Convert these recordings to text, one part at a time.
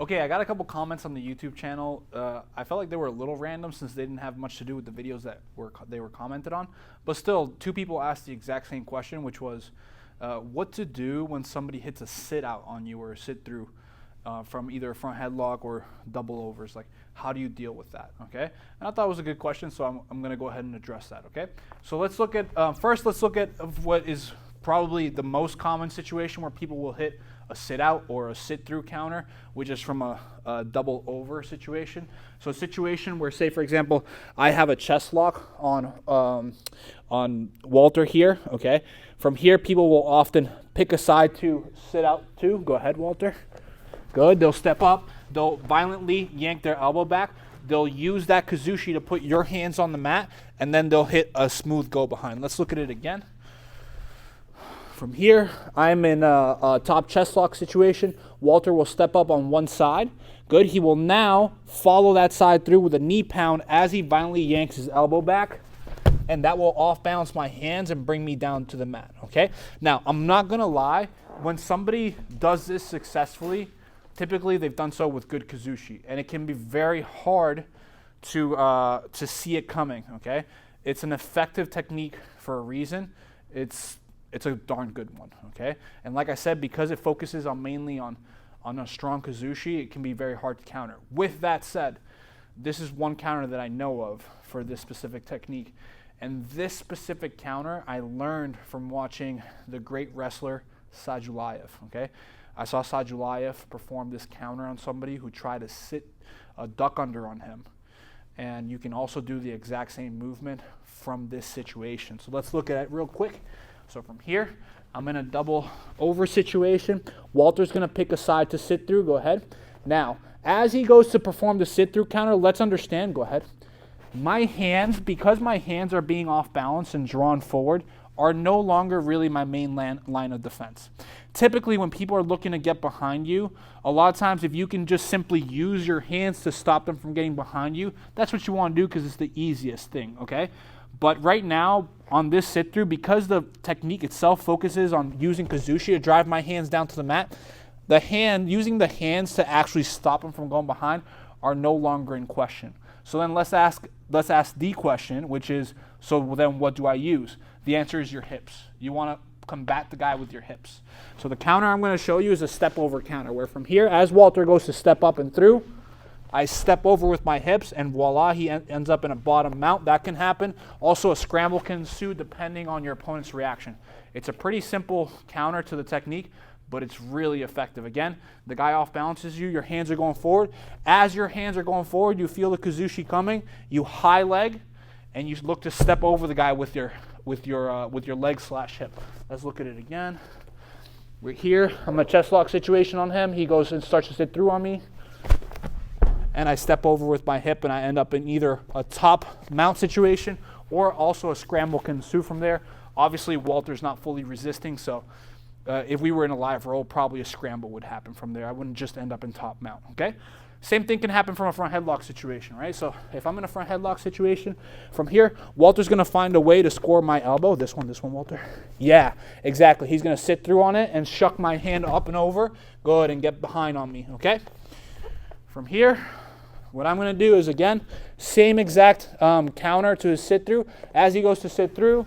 Okay, I got a couple comments on the YouTube channel. I felt like they were a little random since they didn't have much to do with the videos that they were commented on. But still, two people asked the exact same question, which was what to do when somebody hits a sit out on you or a sit through from either a front headlock or double overs. Like, how do you deal with that? Okay, and I thought it was a good question, so I'm going to go ahead and address that. Okay, so let's look at first. Let's look at what is probably the most common situation where people will hit a sit out or a sit through counter, which is from a double over situation. So a situation where, say for example, I have a chest lock on Walter here. Okay, from here people will often pick a side to sit out to. Go ahead, Walter. Good. They'll step up. They'll violently yank their elbow back. They'll use that kazushi to put your hands on the mat, and then they'll hit a smooth go behind. Let's look at it again. From here, I'm in a top chest lock situation. Walter will step up on one side. Good. He will now follow that side through with a knee pound as he violently yanks his elbow back, and that will off balance my hands and bring me down to the mat. Okay. Now, I'm not gonna lie. When somebody does this successfully, typically they've done so with good kazushi, and it can be very hard to see it coming. Okay. It's an effective technique for a reason. It's a darn good one, okay? And like I said, because it focuses mainly on a strong kazushi, it can be very hard to counter. With that said, this is one counter that I know of for this specific technique. And this specific counter I learned from watching the great wrestler Saitiev, okay? I saw Saitiev perform this counter on somebody who tried to sit a duck under on him. And you can also do the exact same movement from this situation. So let's look at it real quick. So from here, I'm in a double over situation. Walter's going to pick a side to sit through. Go ahead. Now, as he goes to perform the sit through counter, let's understand. Go ahead. My hands, because my hands are being off balance and drawn forward, are no longer really my main line of defense. Typically, when people are looking to get behind you, a lot of times if you can just simply use your hands to stop them from getting behind you, that's what you want to do because it's the easiest thing, okay? But right now, on this sit-through, because the technique itself focuses on using kazushi to drive my hands down to the mat, using the hands to actually stop them from going behind are no longer in question. So then let's ask the question, which is, so then what do I use? The answer is your hips. You want to combat the guy with your hips. So the counter I'm going to show you is a step over counter, where from here, as Walter goes to step up and through, I step over with my hips, and voila, he ends up in a bottom mount. That can happen. Also, a scramble can ensue depending on your opponent's reaction. It's a pretty simple counter to the technique, but it's really effective. Again, the guy off balances you. Your hands are going forward. As your hands are going forward, you feel the kazushi coming. You high leg, and you look to step over the guy with your leg / hip. Let's look at it again. We're here. I'm in a chest lock situation on him. He goes and starts to sit through on me. And I step over with my hip, and I end up in either a top mount situation or also a scramble can ensue from there. Obviously, Walter's not fully resisting, so if we were in a live roll, probably a scramble would happen from there. I wouldn't just end up in top mount, okay? Same thing can happen from a front headlock situation, right? So if I'm in a front headlock situation, from here, Walter's going to find a way to score my elbow. This one, Walter. Yeah, exactly. He's going to sit through on it and shuck my hand up and over. Go ahead and get behind on me, okay? From here, what I'm going to do is, again, same exact counter to his sit through. As he goes to sit through,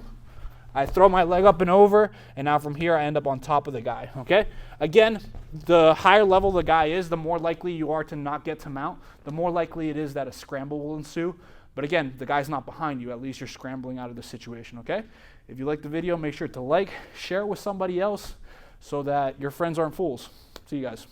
I throw my leg up and over, and now from here I end up on top of the guy, okay? Again, the higher level the guy is, the more likely you are to not get to mount, the more likely it is that a scramble will ensue. But again, the guy's not behind you. At least you're scrambling out of the situation, okay? If you like the video, make sure to like, share it with somebody else so that your friends aren't fools. See you guys.